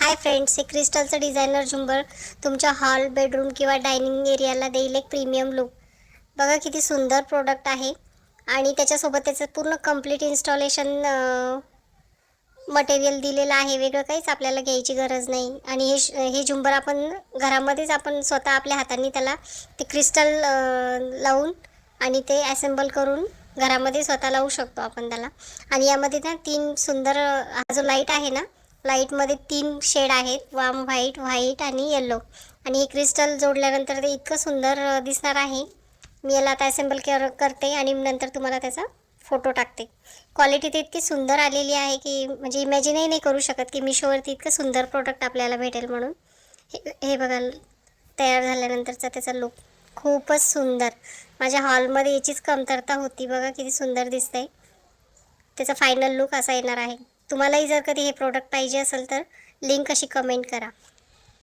Hi friends, हे क्रिस्टलचं designer झुंबर तुमच्या हॉल, बेडरूम किंवा डायनिंग एरियाला देईल एक प्रीमियम लुक. बघा किती सुंदर प्रोडक्ट आहे आणि त्याच्यासोबत त्याचं पूर्ण कंप्लीट इन्स्टॉलेशन मटेरियल दिलेलं आहे. वेगळं काहीच आपल्याला घ्यायची गरज नाही. आणि हे झुंबर आपण घरामध्येच आपण स्वतः आपल्या हातांनी त्याला ते क्रिस्टल लावून आणि ते ॲसेंबल करून घरामध्ये स्वतः लावू शकतो आपण त्याला. आणि यामध्ये ना 3 सुंदर हा जो लाईट आहे ना, लाईटमध्ये 3 शेड आहेत, वार्म व्हाईट, व्हाईट आणि येलो. आणि हे क्रिस्टल जोडल्यानंतर ते इतकं सुंदर दिसणार आहे. मी याला आता ॲसेंबल करते आणि नंतर तुम्हाला त्याचा फोटो टाकते. क्वालिटी तर इतकी सुंदर आलेली आहे की म्हणजे इमॅजिनही नाही करू शकत की मिशोवरती इतकं सुंदर प्रोडक्ट आपल्याला भेटेल म्हणून. हे बघा तयार झाल्यानंतरचा त्याचा लुक खूपच सुंदर. माझ्या हॉलमध्ये याचीच कमतरता होती. बघा किती सुंदर दिसतंय. त्याचा फायनल लुक असा येणार आहे. तुम्हालाही जर कधी हे प्रोडक्ट पाहिजे असेल तर लिंक अशी कमेंट करा.